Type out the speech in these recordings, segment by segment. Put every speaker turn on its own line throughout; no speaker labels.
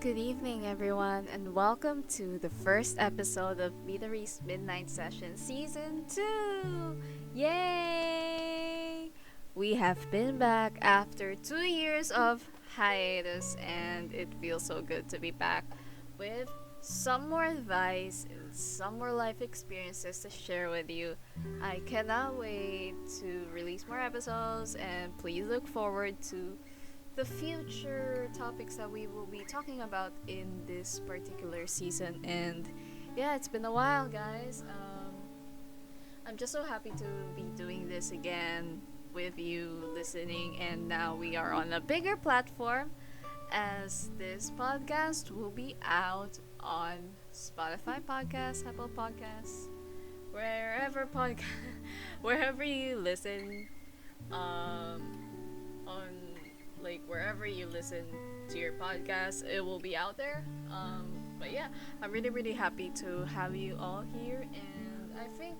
Good evening, everyone, and welcome to the first episode of Midori's Midnight Session Season 2! Yay! We have been back after 2 years of hiatus, and it feels so good to be back with some more advice and some more life experiences to share with you. I cannot wait to release more episodes, and please look forward to the future topics that we will be talking about in this particular season. And yeah, it's been a while, guys. I'm just so happy to be doing this again with you listening, and now we are on a bigger platform as this podcast will be out on Spotify podcasts, Apple podcasts, wherever wherever you listen, um, on like wherever you listen to your podcast, it will be out there. But yeah, I'm really happy to have you all here, and I think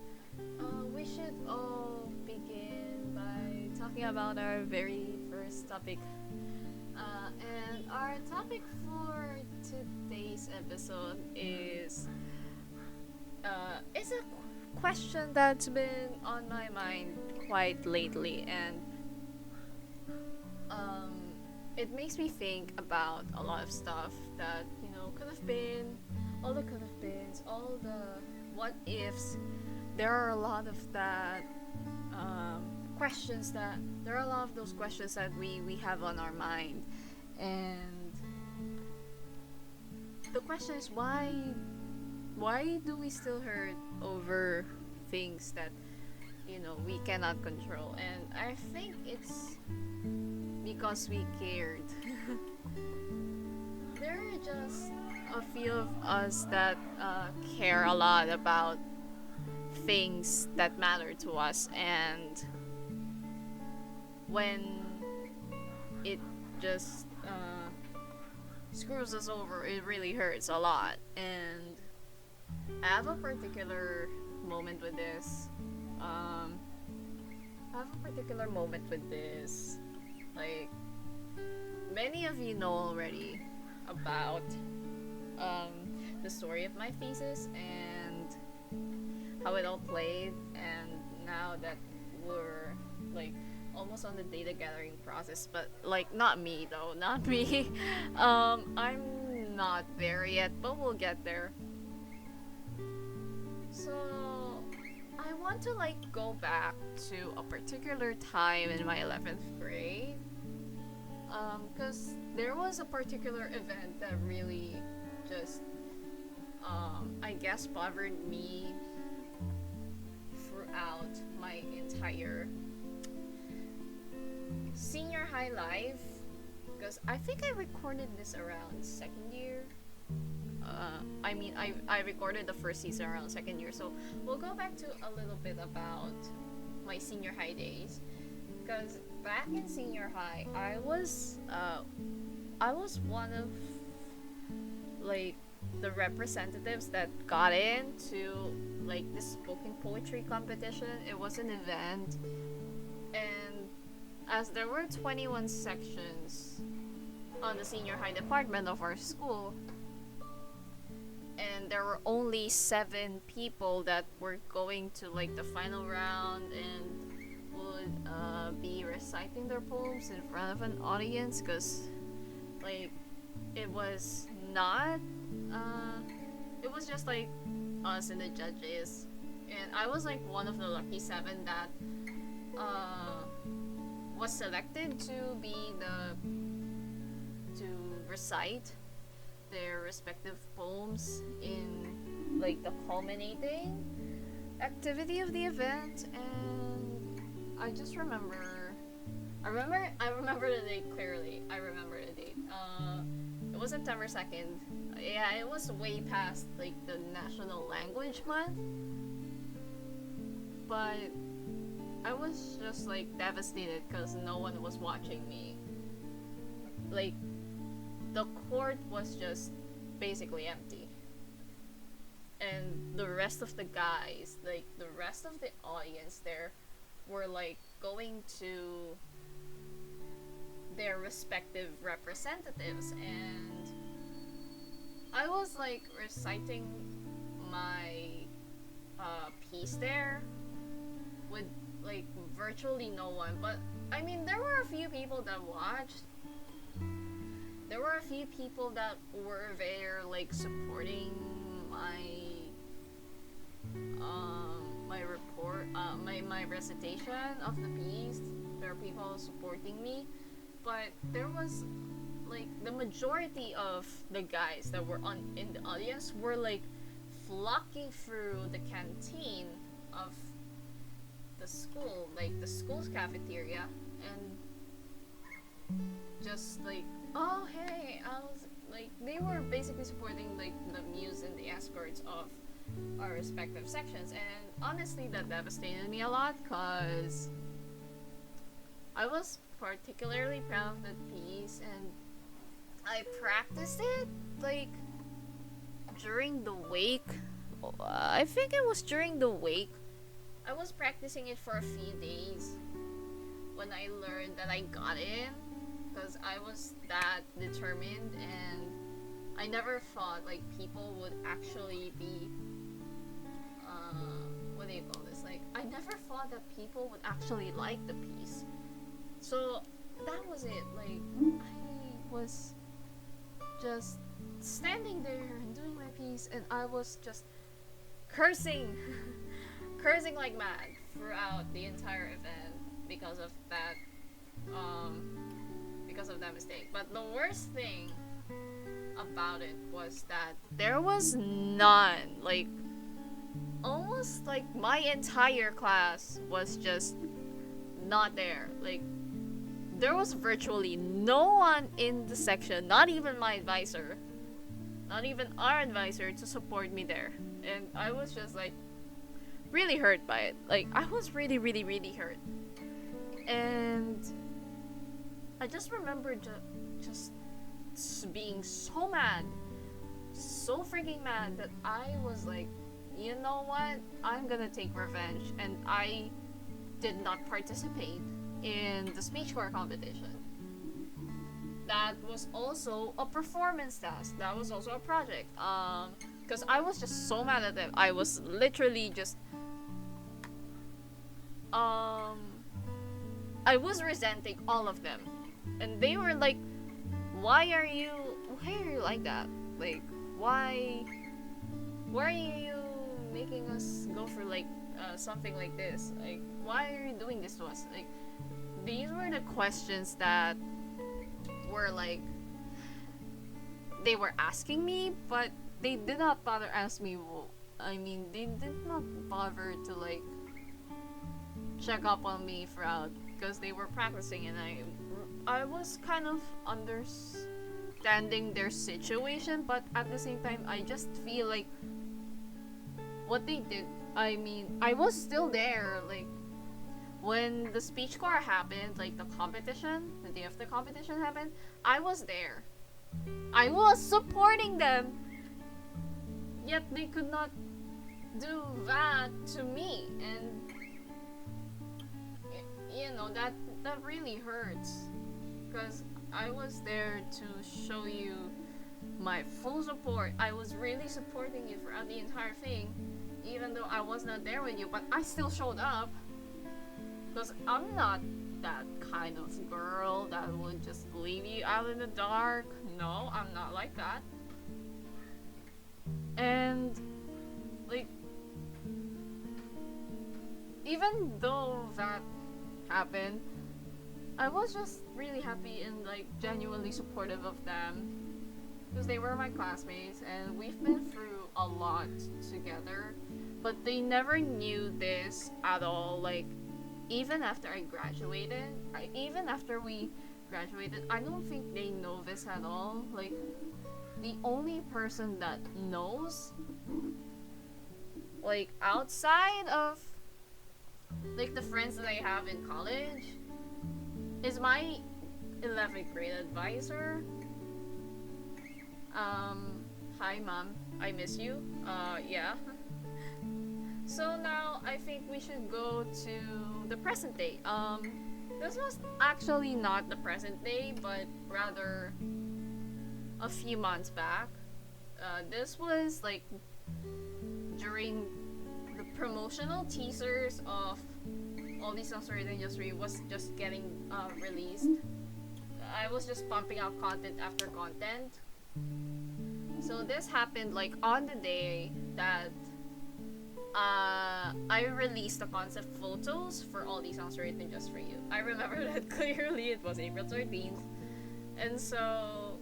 we should all begin by talking about our very first topic. And our topic for today's episode is a question that's been on my mind quite lately, and um, it makes me think about a lot of stuff that could have been, all the could have beens, all the what ifs. There are a lot of that questions that there are a lot of those questions that we have on our mind, and the question is why do we still hurt over things that we cannot control? And I think it's because we cared. There are just a few of us that care a lot about things that matter to us, and when it just screws us over, it really hurts a lot. And I have a particular moment with this. I have a particular moment with this. Like, many of you know already about um, the story of my thesis and how it all played. And now that we're like almost on the data gathering process, but like not me though, not me. I'm not there yet, but we'll get there. So I want to like go back to a particular time in my 11th grade, because there was a particular event that really just I guess bothered me throughout my entire senior high life, because I think I recorded this around second year. I recorded the first season around second year, so we'll go back to a little bit about my senior high days. Because back in senior high, I was one of like the representatives that got into like this spoken poetry competition. It was an event, and as there were 21 sections on the senior high department of our school, and there were only 7 people that were going to like the final round and would be reciting their poems in front of an audience, because like it was not it was just like us and the judges, and I was like one of the lucky 7 that uh, was selected to be to recite their respective poems in like the culminating activity of the event. And I just I remember the date clearly. I remember the date. It was September 2nd. Yeah, it was way past like the National Language Month. But I was just like devastated because no one was watching me. Like, the court was just basically empty. And the rest of the guys, like the rest of the audience there, were like going to their respective representatives, and I was like reciting my piece there with like virtually no one. But I mean, there were a few people that watched. There were a few people that were there, like supporting my report, my recitation of the piece. There were people supporting me, but there was like the majority of the guys that were in the audience were like flocking through the canteen of the school, like the school's cafeteria, and just like, oh hey, I was like, they were basically supporting like the muse and the escorts of our respective sections. And honestly, that devastated me a lot because I was particularly proud of that piece, and I practiced it like during the wake. I think it was during the wake. I was practicing it for a few days when I learned that I got in, because I was that determined, and I never thought like people would actually be what do you call this, like I never thought that people would actually like the piece. So that was it. Like, I was just standing there and doing my piece, and I was just cursing cursing like mad throughout the entire event because of that mistake. But the worst thing about it was that there was none, like almost like my entire class was just not there. Like, there was virtually no one in the section, not even my advisor, not even our advisor, to support me there. And I was just like really hurt by it. Like, I was really, really, really hurt. And I just remember just being so mad, so freaking mad, that I was like, you know what? I'm gonna take revenge. And I did not participate in the speech corps competition. That was also a performance task. That was also a project. Because I was just so mad at them. I was literally just I was resenting all of them. And they were like, why are you like that? Like, why are you making us go for like something like this? Like, why are you doing this to us? Like, these were the questions that were like, they were asking me, but they did not bother ask me. I mean, they did not bother to like check up on me throughout, because they were practicing, and I was kind of understanding their situation, but at the same time, I just feel like what they did. I mean, I was still there, like when the speech corps happened, like the competition, the day of the competition happened, I was there. I was supporting them, yet they could not do that to me, and you know, that really hurts, because I was there to show you my full support. I was really supporting you throughout the entire thing, even though I was not there with you, but I still showed up, because I'm not that kind of girl that would just leave you out in the dark. No, I'm not like that. And like, even though that happened, I was just really happy and like genuinely supportive of them because they were my classmates and we've been through a lot together. But they never knew this at all. Like, even after I graduated, even after we graduated, I don't think they know this at all. Like, the only person that knows, like, outside of like the friends that I have in college, is my 11th grade advisor. Hi mom, I miss you. Yeah. So now I think we should go to the present day. This was actually not the present day, but rather a few months back. This was like during the promotional teasers of all these songs for the industry was just getting released. I was just pumping out content after content. So this happened like on the day that I released the concept photos for all these songs written just for you. I remember that clearly. It was April 13th, and so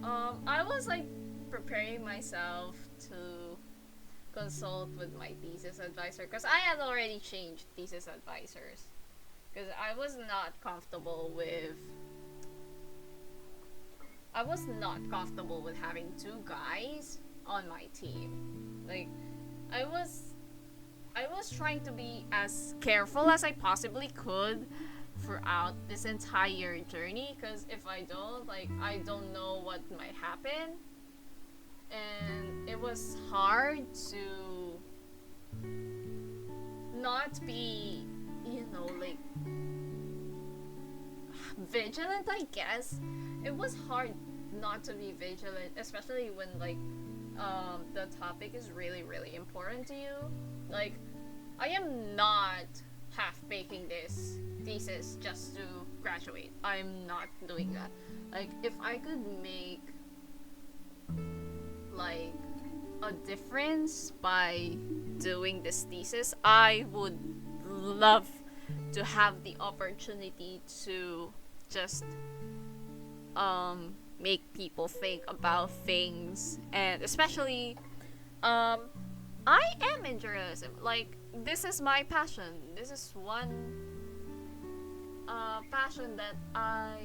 I was like preparing myself to consult with my thesis advisor because I had already changed thesis advisors because I was not comfortable with having two guys on my team. Like, I was trying to be as careful as I possibly could throughout this entire journey because if I don't, like, I don't know what might happen. And it was hard to not be, like, vigilant, I guess. It was hard not to be vigilant, especially when, like, the topic is really, really important to you. Like, I am not half-baking this thesis just to graduate. I'm not doing that. Like, if I could make, like, a difference by doing this thesis, I would love to have the opportunity to just make people think about things, and especially I am in journalism. Like, this is my passion. This is one passion that I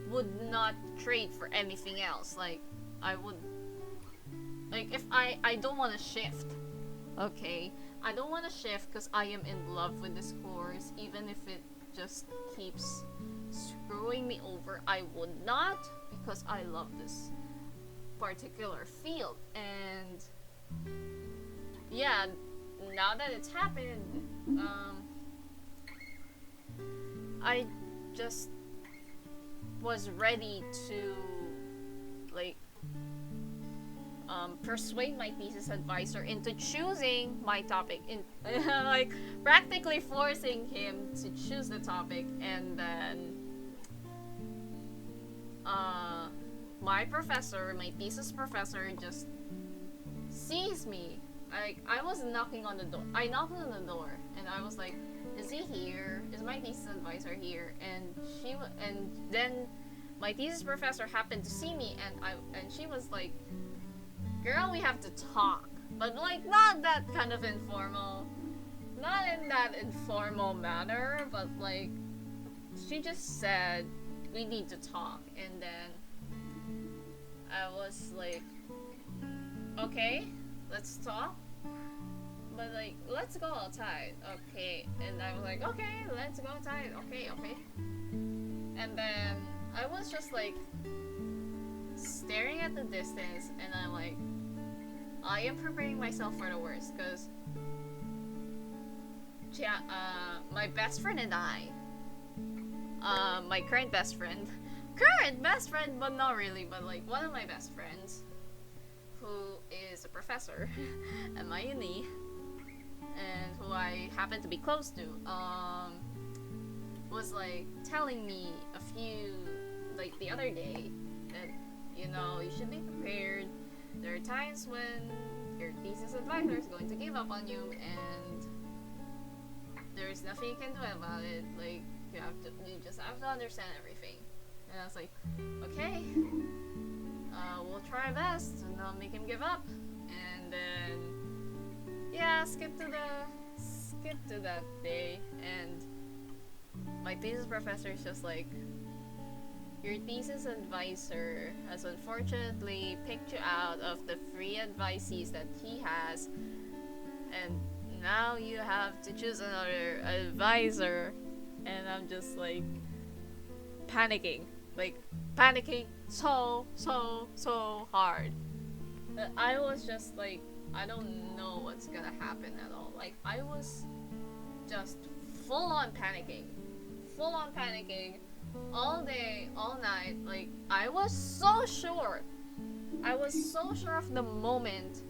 would not trade for anything else. Like, I would, like, if I don't want to shift. Okay, I don't want to shift because I am in love with this course. Even if it just keeps screwing me over, I would not, because I love this particular field. And yeah, now that it's happened, I just was ready to, like, persuade my thesis advisor into choosing my topic, in like practically forcing him to choose the topic. And then my thesis professor just sees me. Like, I was knocking on the door. I knocked on the door and I was like, is he here? Is my thesis advisor here? And then my thesis professor happened to see me, and she was like, girl, we have to talk. But, like, not that kind of informal. Not in that informal manner, but, like, she just said, we need to talk. And then I was like, okay, let's talk. But, like, let's go outside. Okay. And I was like, okay, let's go outside. Okay. And then I was just, like, staring at the distance, and I'm like, I am preparing myself for the worst, because my best friend and I, my current best friend, but not really, but, like, one of my best friends, who is a professor at my uni, and who I happen to be close to, was, like, telling me like, the other day, that, you should be prepared. There are times when your thesis advisor is going to give up on you, and there's nothing you can do about it. Like, you just have to understand everything. And I was like, okay, we'll try our best to not make him give up. And then, yeah, skip to that day, and my thesis professor is just like, your thesis advisor has unfortunately picked you out of the free advisees that he has, and now you have to choose another advisor. And I'm just like panicking, like panicking so hard. I was just like, I don't know what's gonna happen at all. Like, I was just full on panicking all day, all night. Like, I was so sure of the moment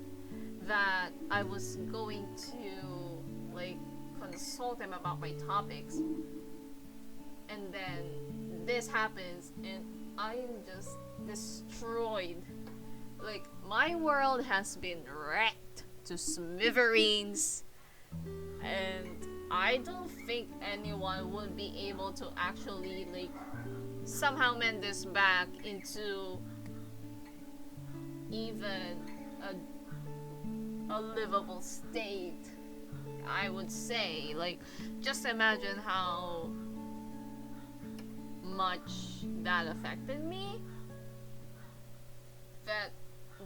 that I was going to, like, consult him about my topics, and then this happens and I am just destroyed. Like, my world has been wrecked to smithereens, and I don't think anyone would be able to actually, like, somehow mend this back into even a livable state, I would say. Like, just imagine how much that affected me. That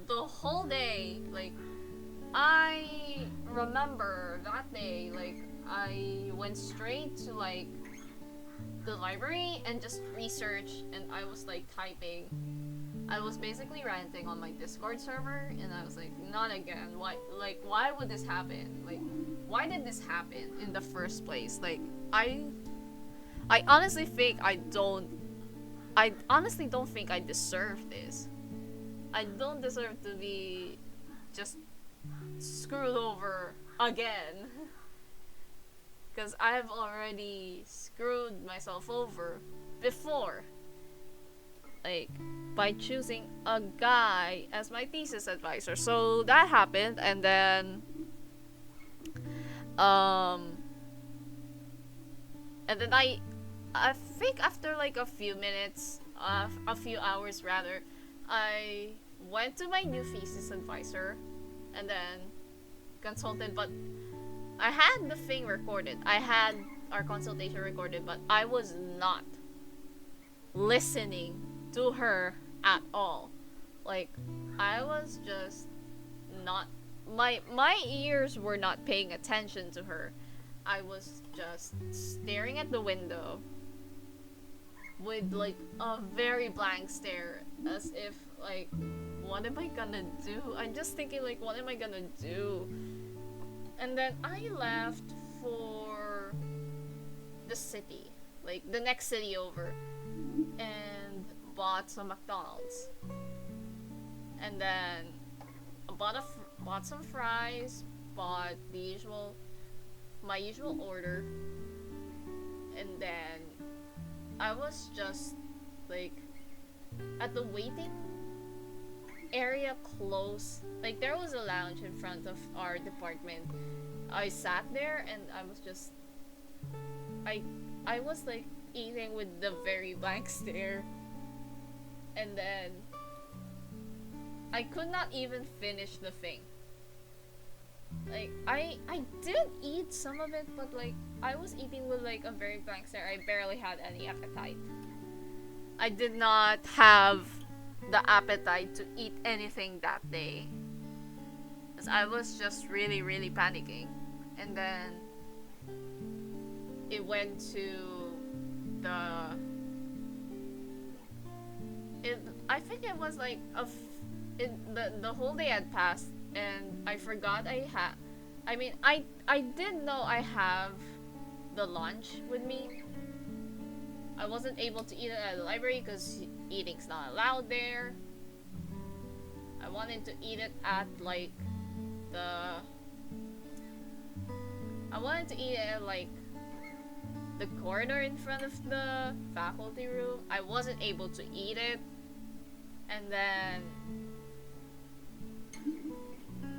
the whole day, like, I remember that day, like, I went straight to, like, the library and just researched, and I was, like, typing. I was basically ranting on my Discord server, and I was like, not again. Why would this happen? Like, why did this happen in the first place? Like, I honestly think I honestly don't think I deserve this. I don't deserve to be just screwed over again. Because I've already screwed myself over before. Like, by choosing a guy as my thesis advisor. So that happened, and then I think after like a few minutes, a few hours rather, I went to my new thesis advisor and then consulted, but I had the thing recorded. I had our consultation recorded, but I was not listening to her at all. Like, I was just not, my ears were not paying attention to her. I was just staring at the window with, like, a very blank stare, as if, like, what am I gonna do? I'm just thinking, like, what am I gonna do? And then I left for the city, like, the next city over, and bought some McDonald's. And then bought some fries, bought my usual order, and then I was just, like, at the waiting area close. Like, there was a lounge in front of our department. I sat there and I was just, I was, like, eating with the very blank stare, and then I could not even finish the thing. Like, I did eat some of it, but, like, I was eating with, like, a very blank stare. I barely had any appetite. I did not have the appetite to eat anything that day, because I was just really panicking. And then it went to I think it was like the whole day had passed, and I forgot I did know I have the lunch with me. I wasn't able to eat it at the library because eating's not allowed there. I wanted to eat it at, like, the corridor in front of the faculty room. I wasn't able to eat it, and then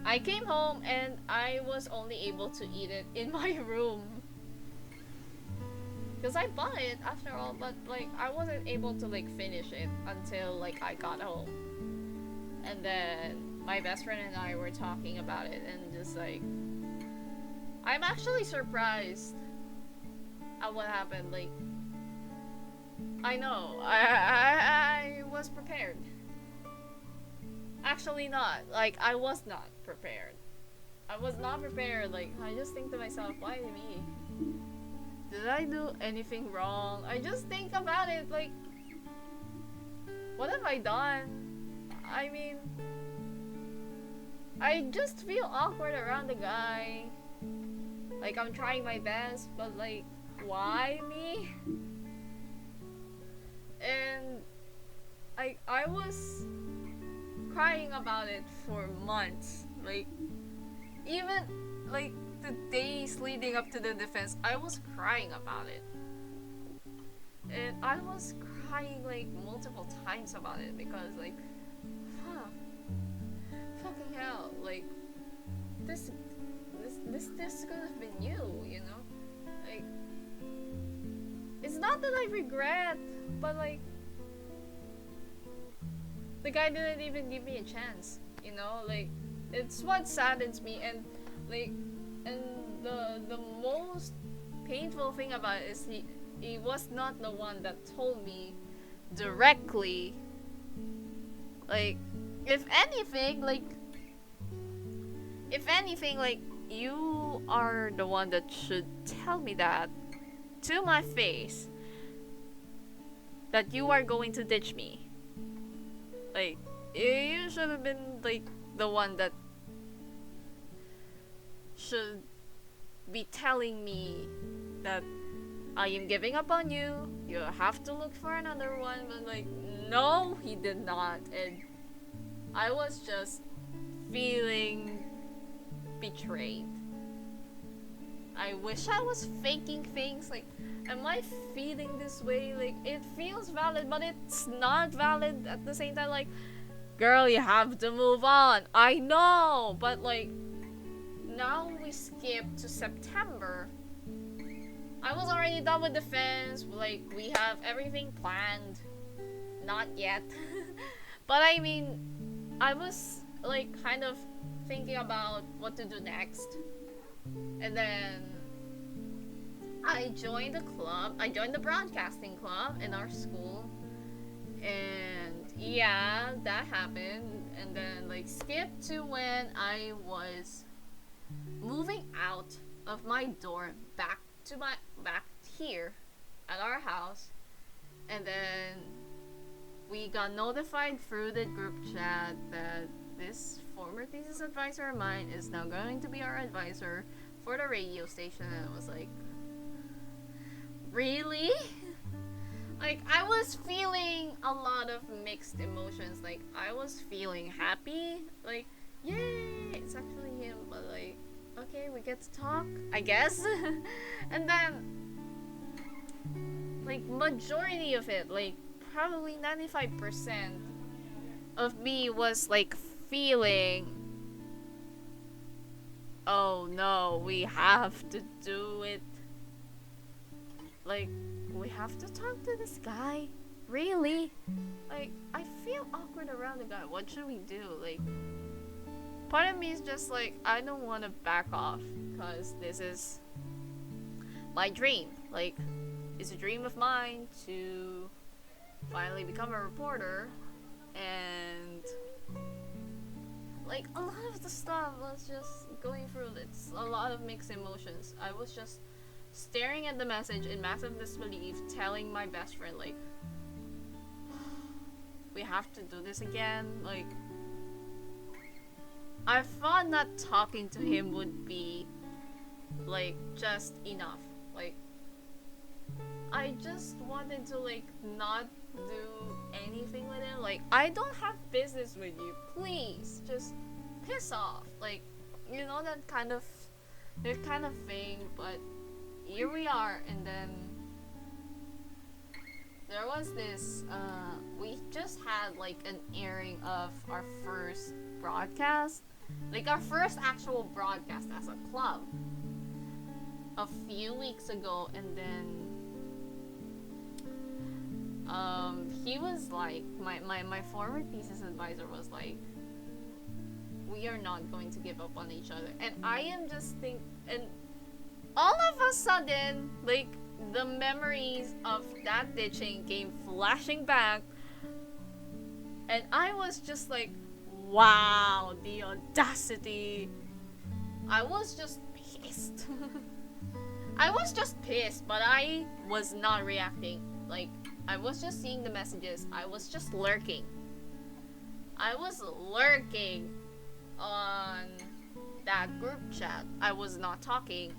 I came home and I was only able to eat it in my room. because I bought it after all, but like I wasn't able to like finish it until like I got home. And then my best friend and I were talking about it, and just like, I'm actually surprised at what happened. Like, I know I was prepared. Actually, not. Like, I was not prepared. I was not prepared. Like, I just think to myself, why me? Did I do anything wrong? I just think about it. Like, what have I done? I mean, I just feel awkward around the guy. Like, I'm trying my best, but like, why me? And I was crying about it for months. Like, even like the days leading up to the defense, I was crying about it. And I was crying like multiple times about it because like, huh, fucking hell, like this could have been you know? Like, it's not that I regret, but like, the guy didn't even give me a chance, you know? Like, it's what saddens me. And like, and the most painful thing about it is he was not the one that told me directly. Like, if anything, like you are the one that should tell me that to my face, that you are going to ditch me. Like, you should have been like the one that should be telling me that I am giving up on you. You have to look for another one. But like, no, he did not. And I was just feeling betrayed. I wish I was faking things. Like, am I feeling this way? Like, it feels valid, but it's not valid at the same time. Like, girl, you have to move on. I know, but like, now we skip to September. I was already done with defense. Like, we have everything planned. Not yet. But I mean, I was like kind of thinking about what to do next. And then I joined the club. I joined the broadcasting club in our school. And yeah, that happened. And then like skip to when I was moving out of my dorm back here at our house. And then we got notified through the group chat that this former thesis advisor of mine is now going to be our advisor for the radio station. And I was like, really? Like, I was feeling a lot of mixed emotions. Like, I was feeling happy, like, yay, it's actually him. But like, okay, we get to talk, I guess. And then like, majority of it, like probably 95% of me was like feeling, oh no, we have to do it. Like, we have to talk to this guy? Really? Like, I feel awkward around the guy. What should we do? Like, part of me is just like, I don't want to back off because this is my dream. Like, it's a dream of mine to finally become a reporter. And like, a lot of the stuff was just going through, it's a lot of mixed emotions. I was just staring at the message in massive disbelief, telling my best friend, like, we have to do this again. Like, I thought not talking to him would be like just enough. Like, I just wanted to like not do anything with him. Like, I don't have business with you, please just piss off. Like, you know, that kind of thing. But here we are. And then there was this we just had like an airing of our first broadcast, like our first actual broadcast as a club, a few weeks ago. And then he was like, my former thesis advisor was like, we are not going to give up on each other. And I am just and all of a sudden, like, the memories of that ditching came flashing back, and I was just like, wow, the audacity. I was just pissed. I was just pissed, but I was not reacting. Like, I was just seeing the messages. I was just lurking. I was lurking on that group chat. I was not talking.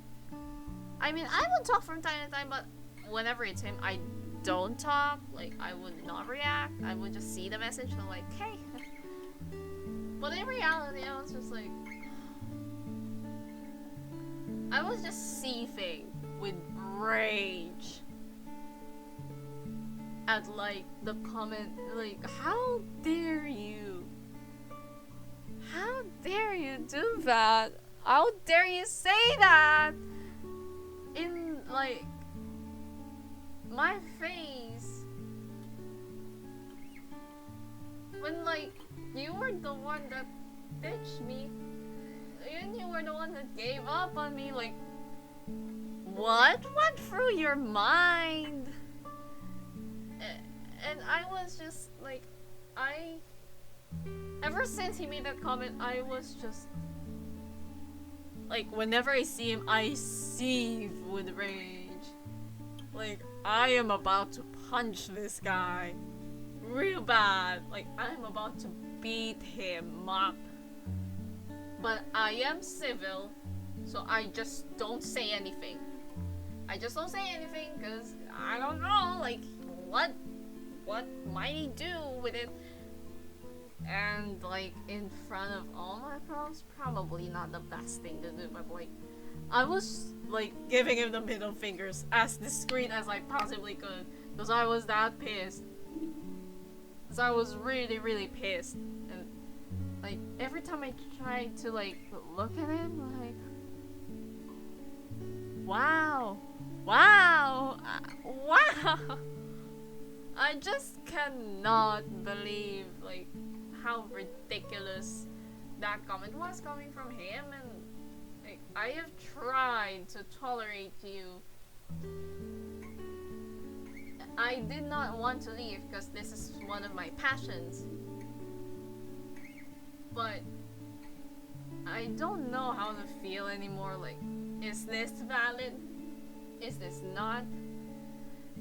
I mean, I would talk from time to time, but whenever it's him, I don't talk. Like, I would not react. I would just see the message and like, hey. But in reality, I was just like, I was just seething with rage at like the comment, like, how dare you? How dare you do that? How dare you say that in like my face when like you were the one that ditched me and you were the one that gave up on me. Like, what went through your mind? And I was just like, ever since he made that comment, I was just like, whenever I see him, I seethe with rage. Like, I am about to punch this guy real bad. Like, I'm about to beat him up. But I am civil, so I just don't say anything. I just don't say anything because I don't know, like, what might he do with it? And like in front of all my pros, probably not the best thing to do, but like I was like giving him the middle fingers as discreet as I possibly could because I was that pissed. Because I was really, really pissed. And like every time I tried to like look at him, like, wow, wow. I just cannot believe like how ridiculous that comment was coming from him. And like, I have tried to tolerate you. I did not want to leave because this is one of my passions, but I don't know how to feel anymore. Like, is this valid? Is this not?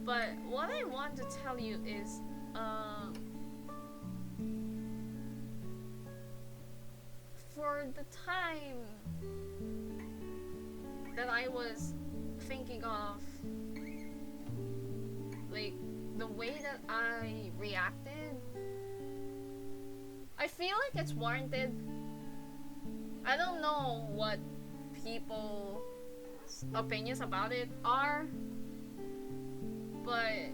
But what I want to tell you is, for the time that I was thinking of, like, the way that I reacted, I feel like it's warranted. I don't know what people's opinions about it are, but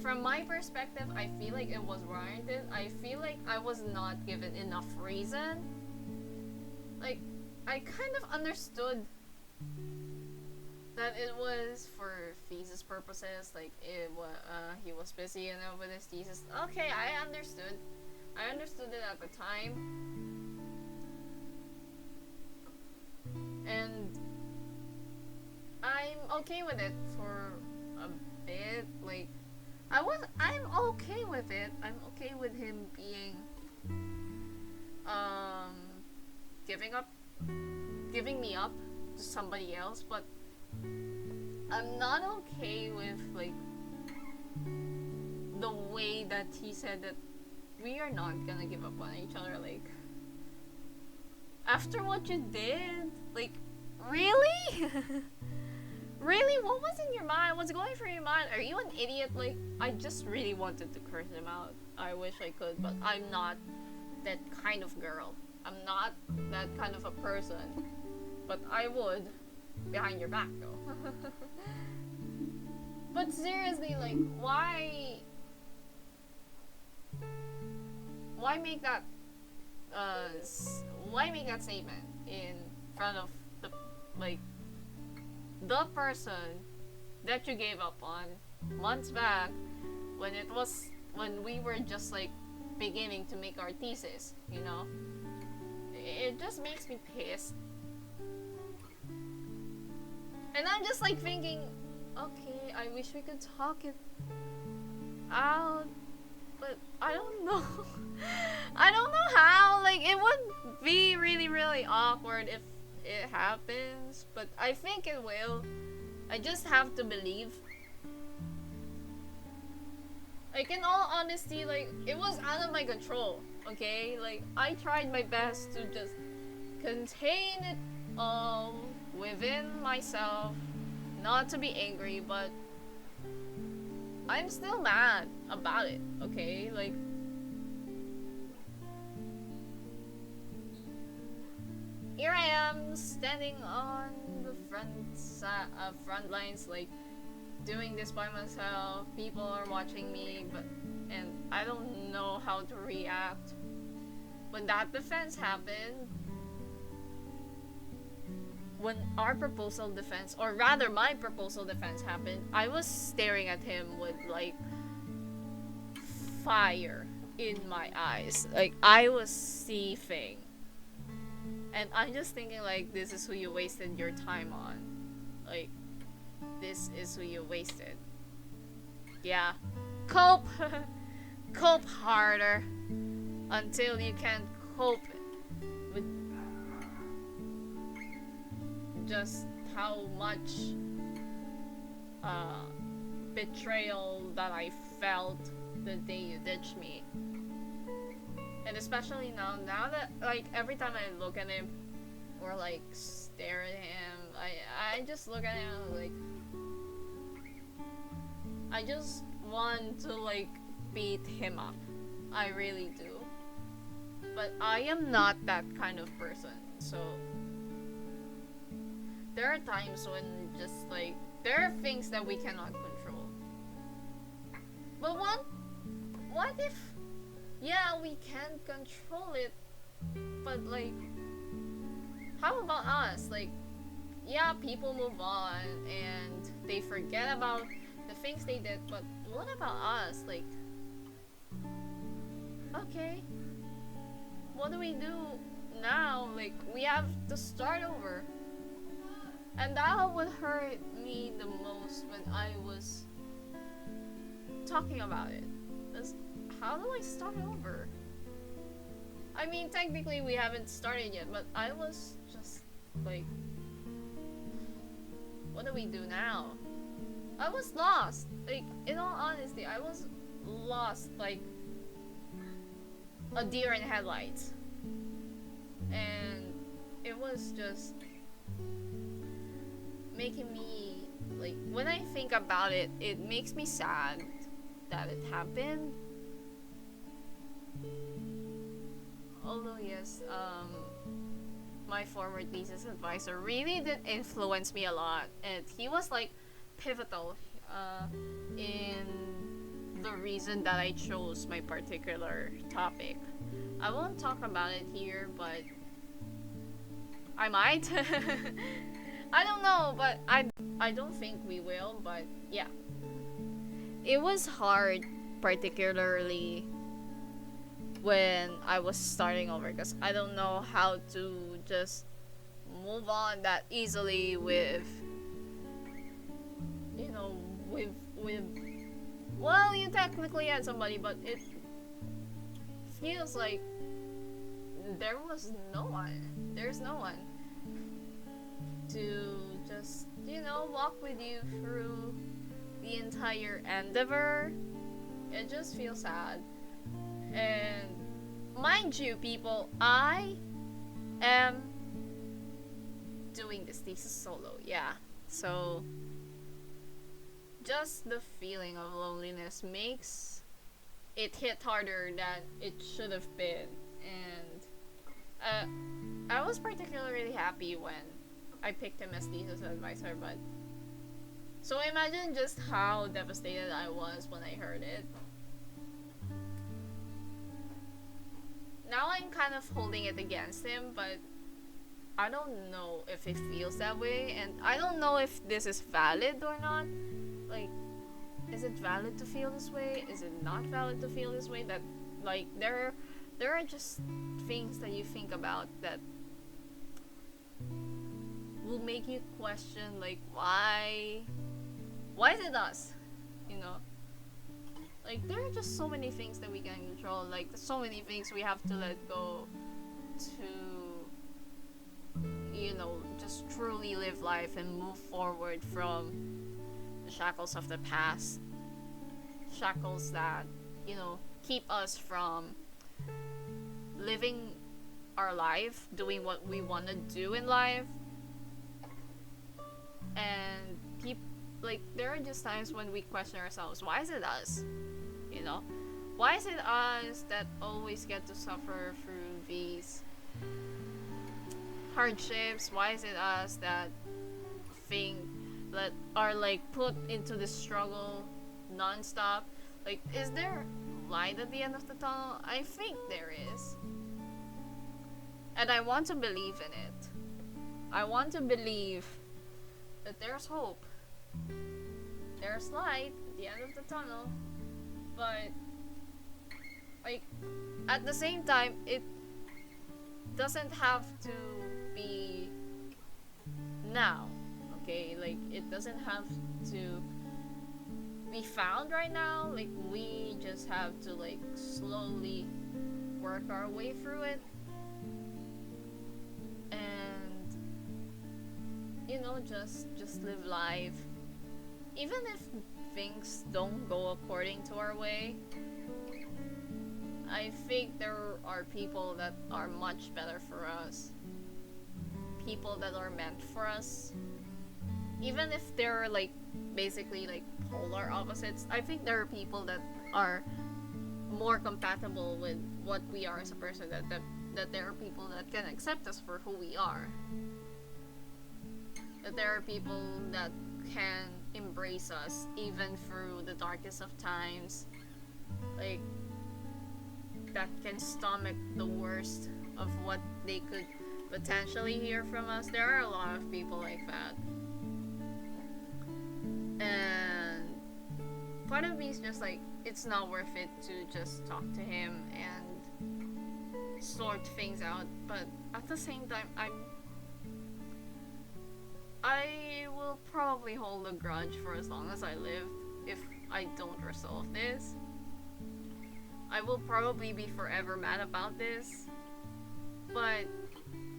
from my perspective, I feel like it was warranted. I feel like I was not given enough reason. Like, I kind of understood that it was for thesis purposes. Like, he was busy enough with his thesis. Okay, I understood. I understood it at the time. And I'm okay with it for a bit. Like, I'm okay with it. I'm okay with him being giving me up to somebody else, but I'm not okay with like the way that he said that we are not gonna give up on each other. Like, after what you did, like, really? Really? What was in your mind? What's going through your mind? Are you an idiot? Like, I just really wanted to curse him out. I wish I could, but I'm not that kind of girl. I'm not that kind of a person. But I would, behind your back though. But seriously, like, why make that statement in front of the person that you gave up on months back, when it was when we were just like beginning to make our thesis, you know. It just makes me pissed. And I'm just like thinking, okay, I wish we could talk it out, but I don't know. I don't know how. Like, it would be really, really awkward if it happens, but I think it will. I just have to believe. Like, in all honesty, like, it was out of my control, okay? Like, I tried my best to just contain it all within myself, not to be angry, but I'm still mad about it, okay? Like, here I am standing on the front lines, like, doing this by myself. People are watching me, and I don't know how to react. When that defense happened, when our proposal defense, or rather my proposal defense happened, I was staring at him with like fire in my eyes. Like, I was seething. And I'm just thinking, like, this is who you wasted your time on. Like, this is who you wasted. Yeah. Cope! Cope harder. Until you can't cope with just how much betrayal that I felt the day you ditched me. And especially now that, like, every time I look at him or like stare at him, I just look at him like, I just want to like beat him up. I really do. But I am not that kind of person. So there are times when just like, there are things that we cannot control. But what if, yeah, we can't control it, but like, how about us? Like, yeah, people move on and they forget about the things they did, but what about us? Like, okay, what do we do now? Like, we have to start over. And that would hurt me the most when I was talking about it. Because how do I start over? I mean, technically we haven't started yet, but I was just like, what do we do now? I was lost. Like, in all honesty, I was lost like a deer in headlights. And it was just making me, like, when I think about it, it makes me sad that it happened. Although yes, my former thesis advisor really did influence me a lot, and he was like pivotal in the reason that I chose my particular topic. I won't talk about it here, but I might. I don't know, but I don't think we will, but yeah. It was hard, particularly when I was starting over, because I don't know how to just move on that easily with, you know, with well, you technically had somebody, but it feels like there's no one to just, you know, walk with you through the entire endeavor. It just feels sad. And mind you, people, I am doing this thesis solo, yeah. So just the feeling of loneliness makes it hit harder than it should have been. And I was particularly happy when I picked him as thesis advisor, but so imagine just how devastated I was when I heard it. Now I'm kind of holding it against him, but I don't know if it feels that way, and I don't know if this is valid or not. Like, is it valid to feel this way? Is it not valid to feel this way? That like there are just things that you think about that will make you question like why is it us? You know? Like there are just so many things that we can control, like so many things we have to let go to, you know, just truly live life and move forward from the shackles of the past. Shackles that, you know, keep us from living our life, doing what we want to do in life. And like there are just times when we question ourselves, why is it us? You know? Why is it us that always get to suffer through these hardships? Why is it us that think that are like put into the struggle non-stop? Like, is there light at the end of the tunnel? I think there is. And I want to believe in it. I want to believe that there's hope. There's light at the end of the tunnel. But, like, at the same time, it doesn't have to be now. Okay? Like, it doesn't have to be found right now. Like, we just have to, like, slowly work our way through it. And, you know, just live life. Even if things don't go according to our way, I think there are people that are much better for us. People that are meant for us. Even if they're like basically like polar opposites, I think there are people that are more compatible with what we are as a person, that there are people that can accept us for who we are. That there are people that can embrace us even through the darkest of times. Like, that can stomach the worst of what they could potentially hear from us. There are a lot of people like that. And part of me is just like, it's not worth it to just talk to him and sort things out. But at the same time, I will probably hold a grudge for as long as I live if I don't resolve this. I will probably be forever mad about this. But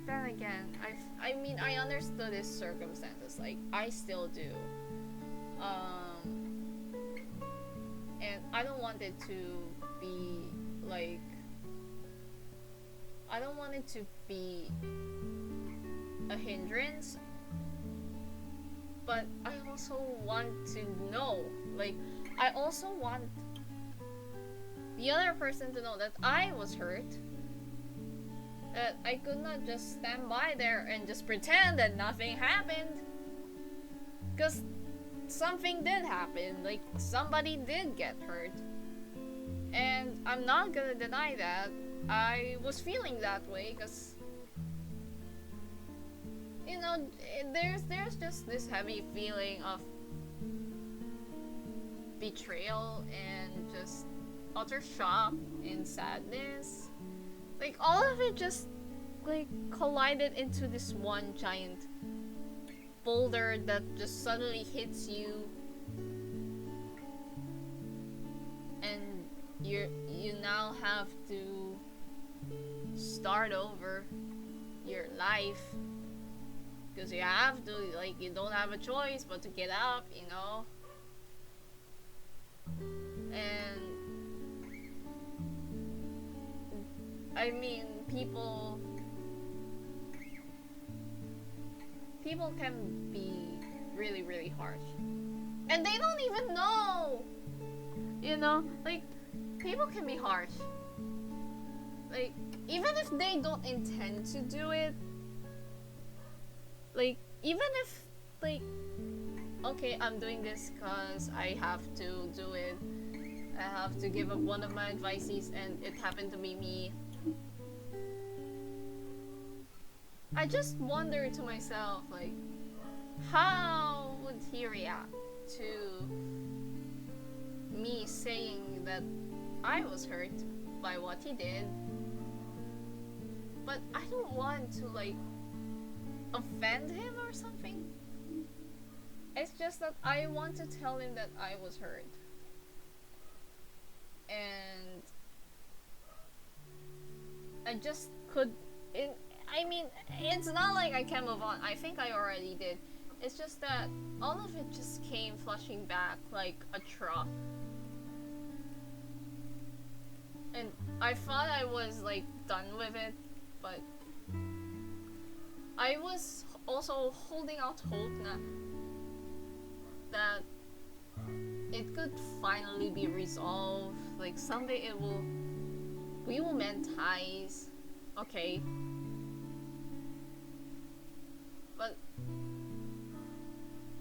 then again, I mean, I understood his circumstances. Like, I still do. And I don't want it to be like, I don't want it to be a hindrance, but I also want to know, like, I also want the other person to know that I was hurt, that I could not just stand by there and just pretend that nothing happened, because something did happen. Like, somebody did get hurt, and I'm not gonna deny that I was feeling that way, because, you know, there's just this heavy feeling of betrayal and just utter shock and sadness. Like, all of it just like collided into this one giant boulder that just suddenly hits you, and you now have to start over your life, because you have to, like, you don't have a choice but to get up, you know. And I mean, people can be really, really harsh, and they don't even know, you know. Like, people can be harsh, like, even if they don't intend to do it. Like, even if, like, okay, I'm doing this because I have to do it, I have to give up one of my advices, and it happened to be me. I just wonder to myself, like, how would he react to me saying that I was hurt by what he did, but I don't want to like offend him or something. It's just that I want to tell him that I was hurt. And I just could. I mean, it's not like I can move on. I think I already did. It's just that all of it just came flushing back like a truck. And I thought I was like done with it, but I was also holding out hope that it could finally be resolved. Like someday we will mend ties. Okay. But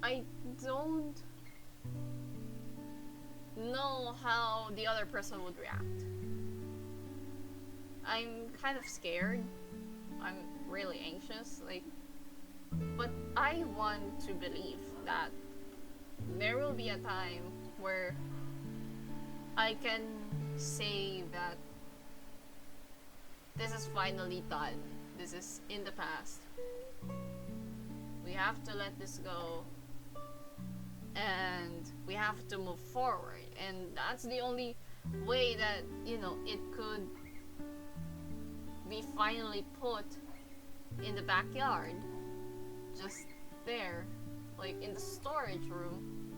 I don't know how the other person would react. I'm kind of scared. I'm really anxious, like, but I want to believe that there will be a time where I can say that this is finally done. This is in the past. We have to let this go. And we have to move forward. And that's the only way that, you know, it could be finally put in the backyard. Just there. Like in the storage room.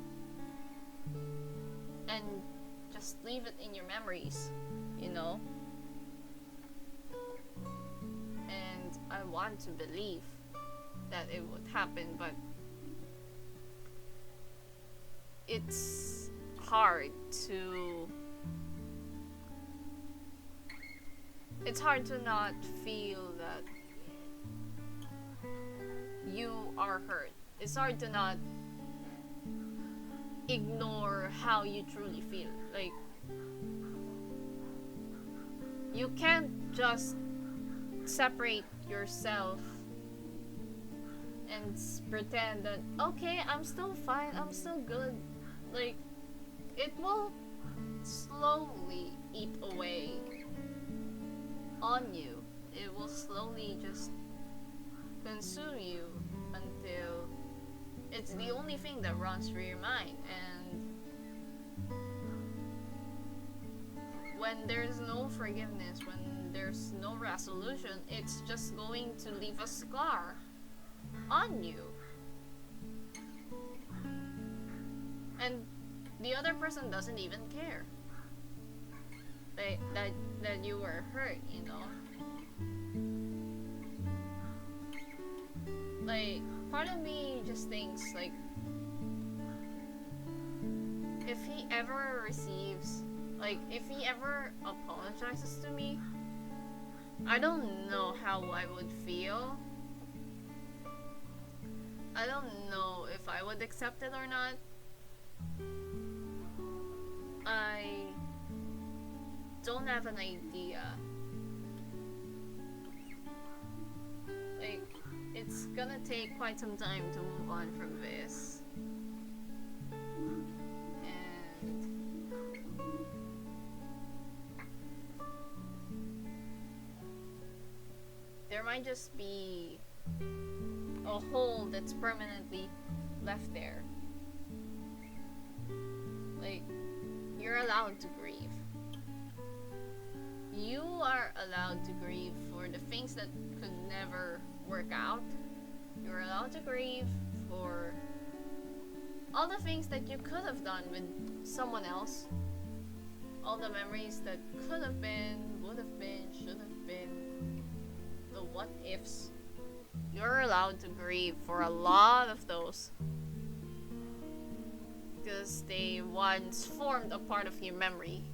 And just leave it in your memories, you know? And I want to believe that it would happen, but it's hard to not feel that you are hurt. It's hard to not ignore how you truly feel. Like, you can't just separate yourself and pretend that, okay, I'm still fine, I'm still good. Like, it will slowly eat away on you. It will slowly just consume you until it's the only thing that runs through your mind. And when there's no forgiveness, when there's no resolution, it's just going to leave a scar on you. And the other person doesn't even care that you were hurt, you know? Like, part of me just thinks, like, if he ever receives, like, if he ever apologizes to me, I don't know how I would feel. I don't know if I would accept it or not. I don't have an idea. Like, it's gonna take quite some time to move on from this. And there might just be a hole that's permanently left there. Like, you're allowed to grieve. You are allowed to grieve for the things that could never work out. You're allowed to grieve for all the things that you could have done with someone else. All the memories that could have been, would have been, should have been. The what ifs. You're allowed to grieve for a lot of those. Because they once formed a part of your memory.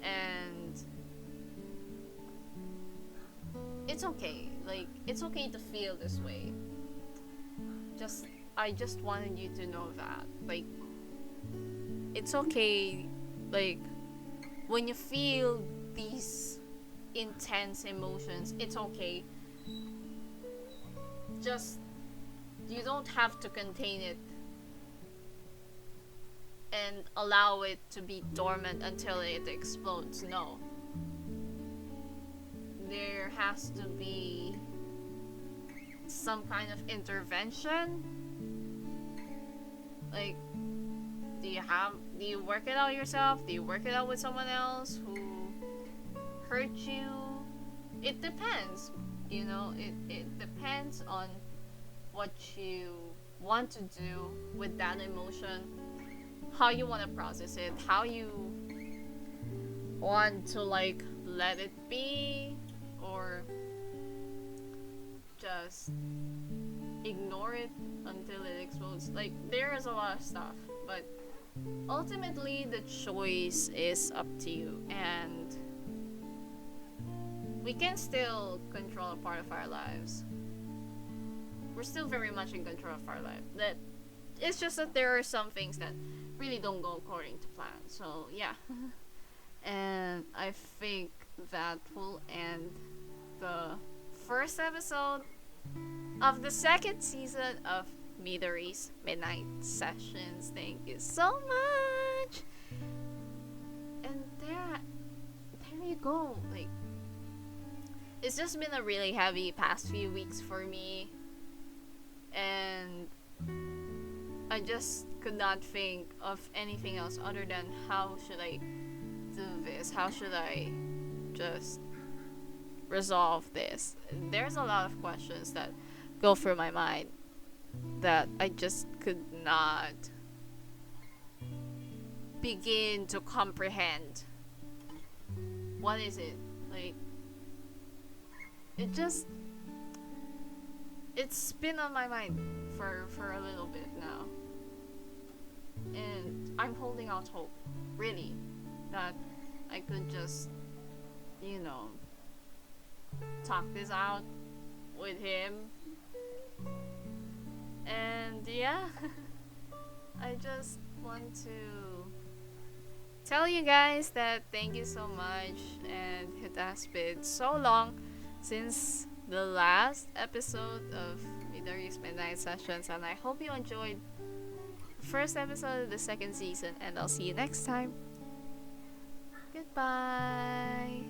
And it's okay. Like, it's okay to feel this way. I just wanted you to know that. Like, it's okay. Like, when you feel these intense emotions, it's okay. Just, you don't have to contain it and allow it to be dormant until it explodes. No. There has to be some kind of intervention. Like, do you work it out yourself? Do you work it out with someone else who hurt you? It depends. It depends on what you want to do with that emotion, how you want to process it, how you want to like let it be, or just ignore it until it explodes. Like, there is a lot of stuff, but ultimately the choice is up to you, and we can still control a part of our lives. We're still very much in control of our life. That it's just that there are some things that really don't go according to plan. So yeah. And I think that will end the first episode of the second season of Midori's Midnight Sessions. Thank you so much. And there you go. Like, it's just been a really heavy past few weeks for me, and I just could not think of anything else other than how should I do this? How should I just resolve this? There's a lot of questions that go through my mind that I just could not begin to comprehend. What is it? Like, it's been on my mind for a little bit now. And I'm holding out hope, really, that I could just, talk this out with him. And yeah, I just want to tell you guys that thank you so much, and it has been so long since the last episode of Midori's Midnight Sessions, and I hope you enjoyed the first episode of the second season, and I'll see you next time. Goodbye.